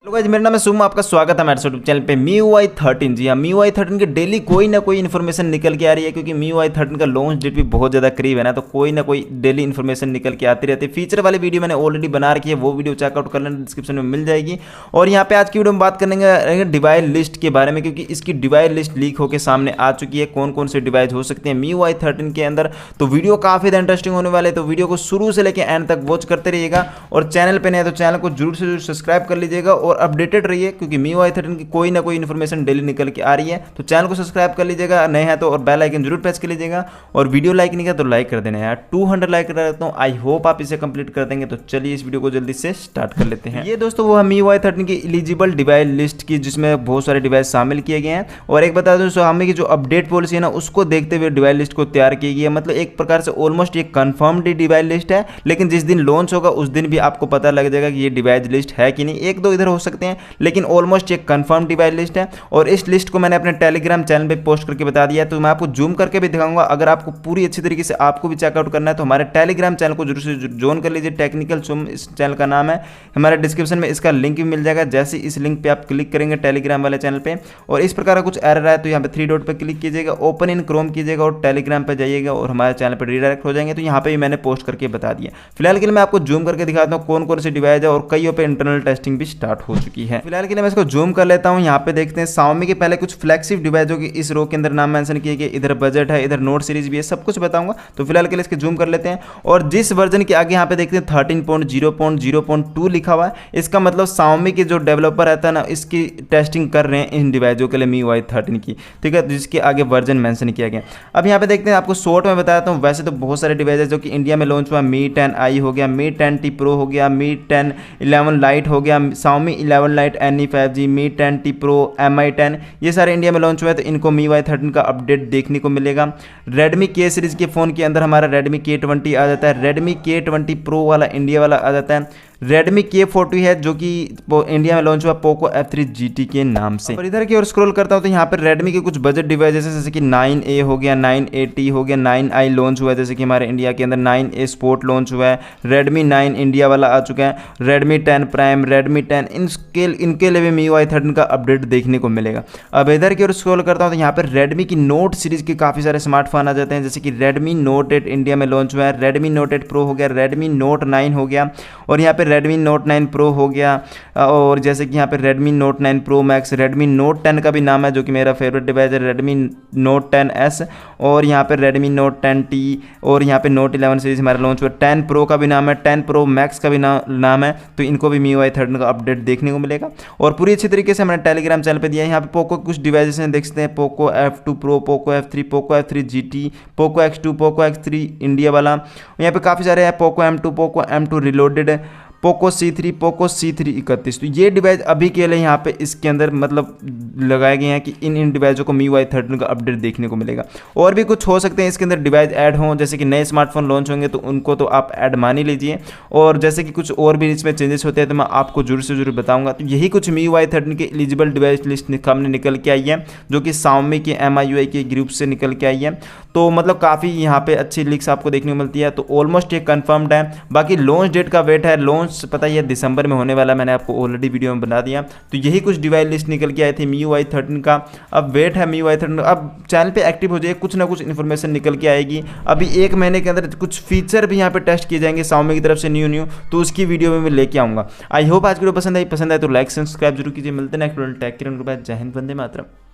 Hello guys, मेरा नाम है सुम। आपका स्वागत है हमारे यूट्यूब चैनल पे MIUI 13। जी हाँ, MIUI 13 की डेली कोई ना कोई इन्फॉर्मेशन निकल के आ रही है, क्योंकि MIUI 13 का लॉन्च डेट भी बहुत ज़्यादा करीब है ना, तो कोई ना कोई डेली इन्फॉर्मेशन निकल के आती रहती है। फीचर वाली वीडियो मैंने ऑलरेडी बना रखी है, वो वीडियो चेकआउट कर लेना, डिस्क्रिप्शन में मिल जाएगी। और यहाँ पे आज की वीडियो में बात करेंगे डिवाइस लिस्ट के बारे में, क्योंकि इसकी डिवाइस लिस्ट लीक होकर सामने आ चुकी है। कौन कौन से डिवाइस हो सकते हैं MIUI 13 के अंदर, तो वीडियो काफ़ी ज़्यादा इंटरेस्टिंग होने वाले, तो वीडियो को शुरू से लेकर एंड तक वॉच करते रहिएगा। और चैनल पर नए तो चैनल को जरूर से जरूर सब्सक्राइब कर लीजिएगा और अपडेटेड रहिए, क्योंकि MIUI 13 की कोई ना कोई इन्फॉर्मेशन डेली निकल के आ रही है। तो चैनल को सब्सक्राइब कर लीजिएगा, नए हैं तो, और बेल आइकन जरूर प्रेस कर लीजिएगा। और वीडियो लाइक नहीं किया तो लाइक कर देना यार, 200 लाइक कर देता हूँ। आई होप आप इसे कंप्लीट कर देंगे। तो चलिए इस वीडियो को जल्दी से स्टार्ट कर लेते हैं। ये दोस्तों वो है MIUI 13 की एलिजिबल डिवाइस लिस्ट की, जिसमें बहुत सारे डिवाइस शामिल किए गए हैं। और एक बता दूं, Xiaomi की जो अपडेट पॉलिसी है ना, उसको देखते हुए डिवाइस लिस्ट को तैयार की गई है। मतलब एक प्रकार से ऑलमोस्ट ये कंफर्म्ड डिवाइस लिस्ट है, लेकिन जिस दिन लॉन्च होगा उस दिन भी आपको पता लग जाएगा कि ये डिवाइस लिस्ट है कि नहीं। एक दो इधर हो सकते हैं, लेकिन ऑलमोस्ट ये कंफर्म डिवाइस लिस्ट है। और इस लिस्ट को मैंने अपने टेलीग्राम चैनल पे पोस्ट करके बता दिया है, तो मैं आपको जूम करके भी दिखाऊंगा। अगर आपको पूरी अच्छी तरीके से आपको भी चेकआउट करना है तो हमारे टेलीग्राम चैनल को जरूर से ज्वाइन कर लीजिए। टेक्निकल सुम इस चैनल का नाम है। हमारे डिस्क्रिप्शन में इसका लिंक भी मिल जाएगा। जैसे इस लिंक पे आप क्लिक करेंगे टेलीग्राम वाले चैनल पे, और इस प्रकार का कुछ एरर है तो यहाँ पे 3 डॉट पे क्लिक कीजिएगा, ओपन इन क्रोम कीजिएगा और टेलीग्राम पे जाइएगा और हमारे चैनल पर रीडायरेक्ट हो जाएंगे। तो यहाँ पे भी मैंने पोस्ट करके बता दिया। फिलहाल के लिए मैं आपको जूम करके दिखाता हूँ कौन कौन सी डिवाइस है, और कईयों पे इंटरनल टेस्टिंग भी स्टार्ट हो चुकी है। फिलहाल के लिए मैं इसको जूम कर लेता हूँ। यहाँ पे देखते हैं Xiaomi के पहले कुछ फ्लैगशिप डिवाइस जो कि इस रो के अंदर नाम मेंशन किए गए, इधर बजट है, इधर नोट सीरीज भी है, सब कुछ बताऊंगा। तो फिलहाल के लिए इसके जूम कर लेते हैं। और जिस वर्जन के आगे यहाँ पे देखते हैं 13.0.0.2 लिखा हुआ है, इसका मतलब Xiaomi के जो डेवलपर रहता है ना, इसकी टेस्टिंग कर रहे हैं इन डिवाइसों के लिए MIUI 13 की, ठीक है, जिसके आगे वर्जन मेंशन किया गया। अब यहाँ पे देखते हैं, आपको शॉर्ट में बताता हूँ। वैसे तो बहुत सारे डिवाइस है जो कि इंडिया में लॉन्च हुआ। Mi 10i हो गया, Mi 10T Pro हो गया, Mi 10 11 Lite हो गया, Xiaomi 11 Lite NE 5G, Mi 10T Pro, Mi 10, ये सारे इंडिया में लॉन्च हुए, तो इनको MIUI 13 का अपडेट देखने को मिलेगा। Redmi K सीरीज के फ़ोन के अंदर हमारा Redmi K20 आ जाता है, Redmi K20 Pro वाला इंडिया वाला आ जाता है। Redmi K40 है जो कि इंडिया में लॉन्च हुआ Poco F3 GT के नाम से। और इधर की ओर स्क्रॉल करता हूँ तो यहाँ पर Redmi के कुछ बजट डिवाइसेस जैसे कि 9A हो गया, 9AT हो गया, 9i लॉन्च हुआ है, जैसे कि हमारे इंडिया के अंदर 9A स्पोर्ट लॉन्च हुआ है, Redmi 9 इंडिया वाला आ चुका है, Redmi 10 Prime, Redmi 10, इनके लिए भी MIUI 13 का अपडेट देखने को मिलेगा। अब इधर की ओर स्क्रॉल करता हूँ तो यहाँ पर Redmi की नोट सीरीज के काफ़ी सारे स्मार्टफोन आ जाते हैं, जैसे कि Redmi Note 8 इंडिया में लॉन्च हुआ है, Redmi Note 8 Pro हो गया, Redmi Note 9 हो गया, और यहाँ पे Redmi Note 9 Pro हो गया। और जैसे कि यहाँ पे Redmi Note 9 Pro Max, Redmi Note 10 का भी नाम है जो कि मेरा फेवरेट डिवाइस है, Redmi Note 10s, और यहाँ पे Redmi Note 10T, और यहाँ पे Note 11 सीरीज हमारा लॉन्च हुआ। 10 Pro का भी नाम है, 10 Pro Max का भी नाम है, तो इनको भी MIUI 13 का अपडेट देखने को मिलेगा। और पूरी अच्छी तरीके से मैंने टेलीग्राम चैनल पे दिया है। यहाँ पे पोको कुछ डिवाइसेस हैं, देखते हैं Poco F2 Pro, Poco F3, Poco F3 GT, Poco X2, Poco X3 India वाला। यहाँ पे काफ़ी सारे हैं, Poco M2, Poco M2 Reloaded, Poco C3, Poco C3 31। तो ये डिवाइस अभी के लिए यहाँ पे इसके अंदर मतलब लगाए गए हैं कि इन डिवाइसों को MIUI 13 का अपडेट देखने को मिलेगा। और भी कुछ हो सकते हैं इसके अंदर डिवाइस ऐड हों, जैसे कि नए स्मार्टफोन लॉन्च होंगे तो उनको तो आप ऐड मान ही लीजिए। और जैसे कि कुछ और भी इसमें चेंजेस होते हैं तो मैं आपको जरूर से जरूर बताऊंगा। तो यही कुछ MIUI 13 की एलिजिबल डिवाइस लिस्ट सामने निकल के आई है, जो कि Xiaomi के MIUI के ग्रुप से निकल के आई है। तो मतलब काफ़ी यहाँ पे अच्छी लीक्स आपको देखने को मिलती है। तो ऑलमोस्ट ये कंफर्म्ड है। बाकी लॉन्च डेट का वेट है, लॉन्च पता ही है दिसंबर में होने वाला, मैंने आपको ऑलरेडी वीडियो में बता दिया। तो यही कुछ डिवाइस लिस्ट निकल के आई थी MIUI 13 का। अब वेट है MIUI 13। अब चैनल पे एक्टिव हो जाइए, कुछ ना कुछ इन्फॉर्मेशन निकल के आएगी। अभी 1 महीने के अंदर कुछ फीचर भी यहाँ पे टेस्ट किए जाएंगे Xiaomi की तरफ से न्यू, तो उसकी वीडियो में मैं लेके आऊँगा। आई होप आज की वीडियो पसंद आई तो लाइक सब्सक्राइब जरूर कीजिए। मिलते हैं नेक्स्ट वीडियो, टेक केयर, जय हिंद, वंदे मातरम।